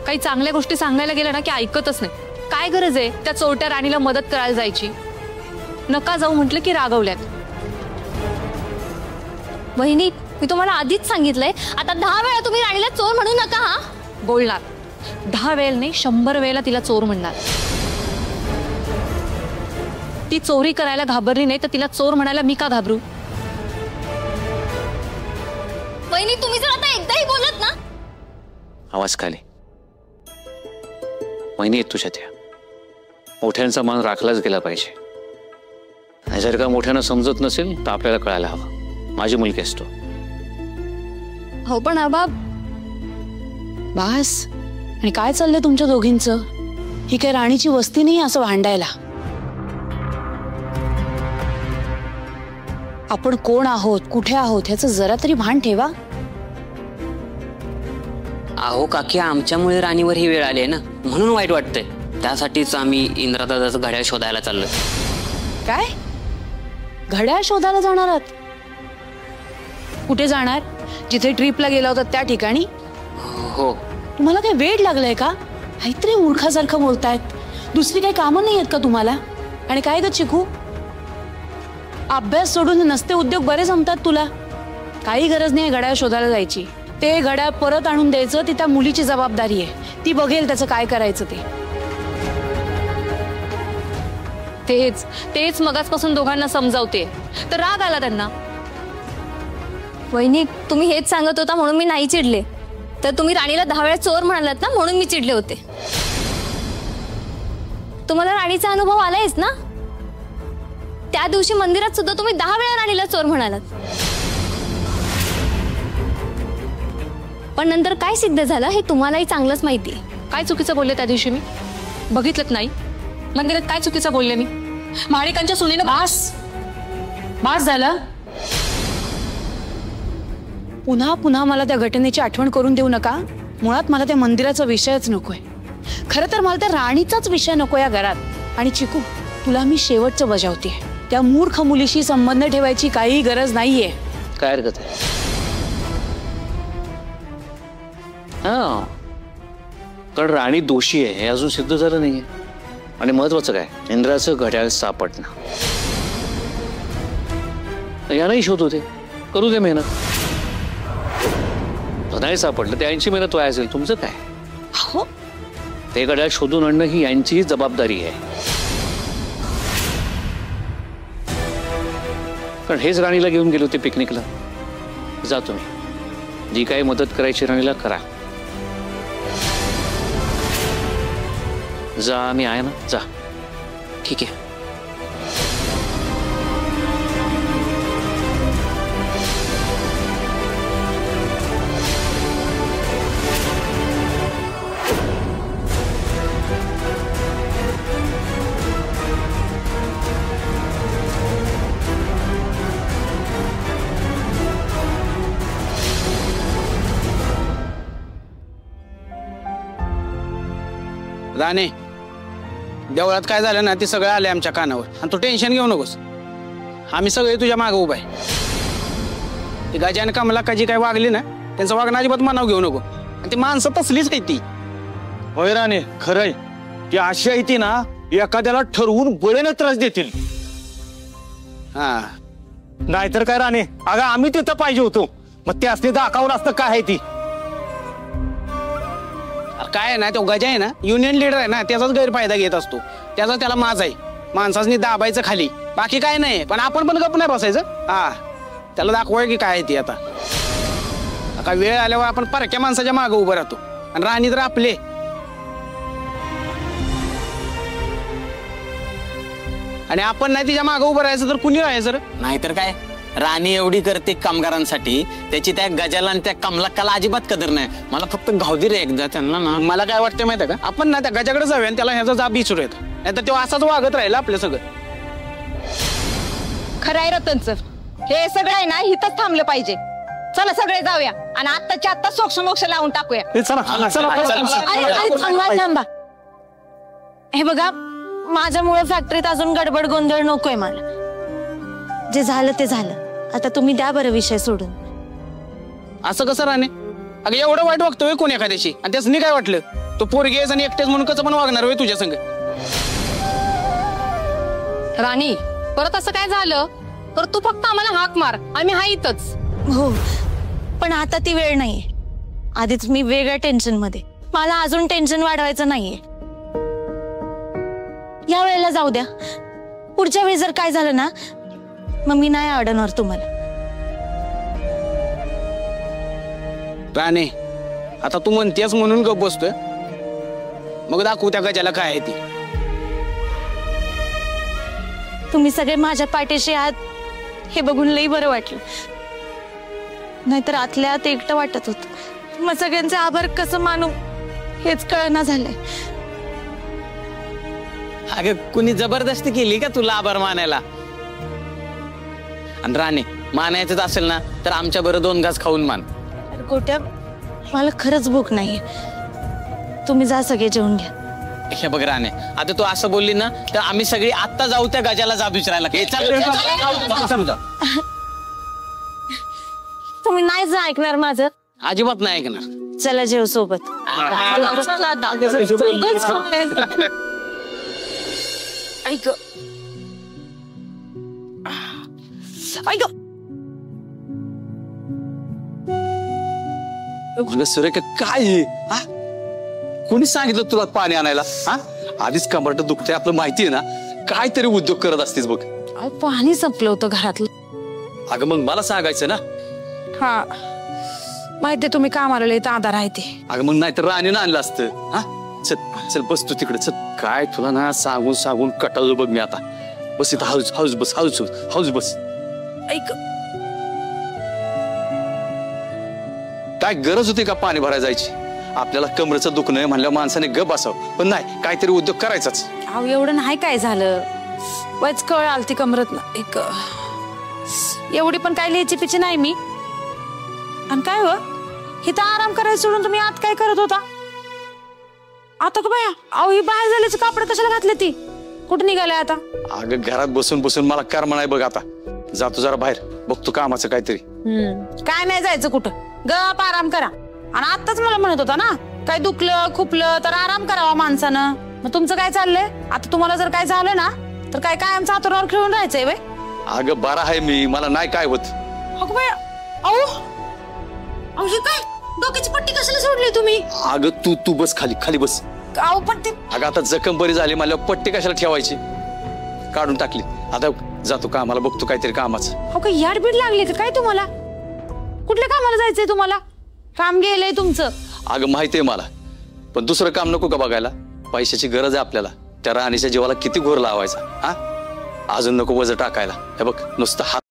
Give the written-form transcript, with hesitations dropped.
काही चांगल्या गोष्टी सांगायला गेल्या ना की ऐकतच नाही. काय गरज आहे त्या चोरट्या राणीला मदत करायला जायची? नका जाऊ म्हटलं की रागवल्यात. वहिनी, मी तुम्हाला आधीच सांगितलंय, आता 10 वेळा तुम्ही राणीला चोर म्हणू नका. हा बोलणार 10 वेळेला नाही 100 वेळेला तिला चोर म्हणणार. ती चोरी करायला घाबरली नाही तर तिला चोर म्हणायला मी का घाबरू? वहिनी, तुम्ही जर आता एकदाही बोलत ना. आवाज खाली. वहिनी आहेत तुझ्या त्या. मोठ्यांचा मान राखलाच गेला पाहिजे. जर का मोठ्यानं समजत नसेल तर आपल्याला कळायला हवं. माझी मुलगी असतो. हो पण आबा बास. आणि काय चाललंय तुमच्या दोघींचं? ही काय राणीची वस्ती नाही असं भांडायला. आपण कोण आहोत, कुठे आहोत ह्याचं जरा तरी भान ठेवा. अहो काकी, आमच्यामुळे राणीवर ही वेळ आली आहे ना, म्हणून वाईट वाटतंय. त्यासाठीच आम्ही इंद्रदादाचं घड्याळ शोधायला चाललोय. काय? घड्याळ शोधायला जाणार आहात? कुठे जाणार? जिथे ट्रिपला गेला होता त्या ठिकाणी? हो. तुम्हाला काही वेळ लागलाय का? काहीतरी मूर्खासारखं बोलतायत. दुसरी काही कामं नाही आहेत का तुम्हाला? आणि काय ग चिकू, अभ्यास सोडून नसते उद्योग बरे जमतात तुला. काही गरज नाही घड्याळ शोधायला जायची. ते घड्याळ परत आणून द्यायचं ती त्या मुलीची जबाबदारी आहे. ती बघेल त्याचं काय करायचं ते. तेच मगाचपासून दोघांना समजावते तर राग आला त्यांना. वहिनी, तुम्ही हेच सांगत होता म्हणून मी नाही चिडले. तर तुम्ही राणीला 10 वेळा चोर म्हणालात ना, म्हणून मी चिडले होते. तुम्हाला राणीचा अनुभव आलायच ना. त्या दिवशी मंदिरात सुद्धा तुम्ही 10 वेळा राणीला चोर म्हणालात. पण नंतर काय सिद्ध झालं हे तुम्हालाही चांगलंच माहिती आहे. काय चुकीचं बोलले त्या दिवशी मी? बघितलं नाही मंदिरात काय चुकीचं बोलले मी? माणिकांच्या सुनेनं. बास झालं. पुन्हा पुन्हा मला त्या घटनेची आठवण करून देऊ नका. मुळात मला त्या मंदिराचा विषयच नकोय. खरं तर मला त्या राणीचाच विषय नको या घरात. आणि चिकू, तुला मी शेवटचं बजावते. त्या मूर्ख मुलीशी संबंध ठेवायची काही गरज नाहीये. काय हरकत आहे? हा, कारण राणी दोषी आहे हे अजून सिद्ध झालं नाहीये. आणि महत्वाचं काय, इंद्राचं घड्याळ सापडणं. यानंही शोध होते, करू दे मेहनत. नाही सापडलं ते यांची मेहनत वाया असेल. तुमचं काय? हो, ते घड्याळ शोधून आणणं ही यांचीही जबाबदारी आहे. कारण हेच राणीला घेऊन गेले होते पिकनिकला. जा तुम्ही, जी काही मदत करायची राणीला करा. जा, मी आहे ना. जा. ठीक आहे. राणे, देवळात काय झालं ना ते सगळं आले आमच्या कानावर. आणि तू टेन्शन घेऊ नकोस. आम्ही सगळे तुझ्या मागे उभा आहे. ती गजाने कमला का जी काय वागली ना त्यांचं वागणं अजिबात मनाव घेऊ नको. आणि ती माणसं तसलीच आहे ती. होय राणे, खरंय. ती अशी आहे ती ना, एखाद्याला ठरवून बळेनं त्रास देतील. हा, नाहीतर काय राणे, अगं आम्ही तिथं पाहिजे होतो. मग ते असते दाखवलं असतं काय आहे ती. काय आहे ना, तो गजा आहे ना, युनियन लीडर आहे ना, त्याचाच गैरफायदा घेत असतो. त्याचा त्याला माज आहे. माणसाने दाबायचं खाली, बाकी काय नाही. पण आपण पण गप नाही बसायचं. हा, त्याला दाखवाय की काय आहे ती. आता वेळ आल्यावर आपण परक्या माणसाच्या मागे उभं राहतो. आणि राणी तर आपले. आणि आपण नाही तिच्या मागे उभं राहायचं तर कुणी राहायचं? नाहीतर काय, राणी एवढी करते कामगारांसाठी, त्याची त्या गजाला आणि त्या कमलाकाला अजिबात कदर नाही. मला फक्त घावदी रे एकदा त्यांना ना. मला काय वाटतं माहिती आहे का, आपण ना त्या गजाकडे जाऊया आणि त्याला ह्याचा जाब विचारूया. नाही तर तो असाच वागत राहिला आपलं सगळं. खरं आहे रतनचं, हे सगळं आहे ना इथंच थांबलं पाहिजे. चला सगळे जाऊया आणि आत्ताच्या आत्ता सोक्ष लावून टाकूया. थांबा. हे बघा, माझ्यामुळे फॅक्टरीत अजून गडबड गोंधळ नकोय मला. जे झालं ते झालं. आता तुम्ही द्या बरं विषय सोडून. असं कसं राणे? अगं एवढं वाईट वागतोय कोण एखाद्याशी आणि त्यासनी काय वाटलं? तो पोरगी आहेस आणि एकटेच म्हणून कसं पण वागणार होय तुझ्या संग? राणी परत असं काय झालं तर तू फक्त आम्हाला हाक मार, आम्ही हा इथंच. हो, पण आता ती वेळ नाहीये. आधीच मी वेगळ्या टेन्शन मध्ये, मला अजून टेन्शन वाढवायचं नाहीये. या वेळेला जाऊ द्या. पुढच्या वेळी जर काय झालं ना, मग मी नाही अडवणार तुम्हाला. राणे, आता तू म्हणतेस म्हणून गप बसतोय. मग दाखवू त्या गजाला काय आहे ती. तुम्ही सगळे माझ्या पाठीशी आहात हे बघून लई बरं वाटलं. नाहीतर आतल्या आत एकटं वाटत होत. मग सगळ्यांचे आभार कसं मानू हेच कळना झालंय. अगं कुणी जबरदस्ती केली का तुला आभार मानायला? आणि राणे, मानायचंच असेल ना तर आमच्या बरं 2 घास खाऊन मान. गोट्या, मला खरंच भूक नाहीये. तुम्ही जा, सगळे जेवून घ्या. हे बघ राणे, आता तू असं बोलली ना तर आम्ही सगळी आत्ता जाऊ त्या गजाला जाब विचारायला. तुम्ही नाही जा ऐकणार माझं. अजिबात नाही ऐकणार. चला जेव सोबत. ऐक ऐक म्हणलं सुरेखा काय हे? हा? कोणी सांगितलं तुला पाणी आणायला? हा, आधीच कंबरट दुखते आपलं माहिती आहे ना. काहीतरी उद्योग करत असतेस बघ. पाणी संपलं होतं घरातलं. अगं मग मला सांगायचं ना. हा माहितीये तुम्ही काम आलेले तर आधार आहे ते. अगं मग नाही तर राणीनं आणलं असतं. हा, चल चल बस तू तिकडे चल. काय तुला ना सांगून सांगून कटाळलो बघ मी आता. बस इथं हाऊस हाऊस बस, हाऊस हाऊस बस. ऐक काय गरज होती का पाणी भरायला जायची? आपल्याला कमरेचं दुखणं आहे म्हणल्यावर माणसाने गप बसावं. पण नाही, काहीतरी उद्योग करायचाच. अहो एवढं नाही काय झालं, वयच कळ आलती कमरत ना. एक एवढी पण काय लिहायची पिची नाही मी. आणि काय हो, इथं आराम करायला सोडून तुम्ही आत काय करत होता? आता का बाया, अहो ही बाहेर झाल्याचं कापड कशाला घातले ती? कुठं निघालाय आता? अगं घरात बसून बसून मला कर्म नाही बघ आता. जातो जरा बाहेर, बघतो कामाचं काहीतरी. काय नाही जायचं कुठं, गप आराम करा. आणि आताच मला म्हणत होता ना, काय दुखलं खुपलं तर आराम करावा माणसानं. मग तुमचं काय चाललंय आता? तुम्हाला जर काय झालं ना तर काय आमच्या हातावर खेळून राहायचंय वे? अगं बरा आहे मी, मला नाही काय होत. अगं बाया, अहो अहो हे काय डोक्याची पट्टी कशाला सोडली तुम्ही? अगं तू तू बस खाली, खाली बस. अहो पण ते अगं आता जखम बरी झाली मला पट्टी कशाला ठेवायची? काढून टाकली. आता जातो कामाला, बघतो काहीतरी कामाचं. अहो काय याडबीड लागली का काय तुम्हाला? कुठल्या कामाला जायचंय तुम्हाला? काम गेलंय तुमचं. अगं माहितीये मला, पण दुसरं काम नको का बघायला? पैशाची गरज आहे आपल्याला. त्या राणीच्या जीवाला किती घोर लावायचा. हा, अजून नको वजन टाकायला. हे बघ नुसतं हात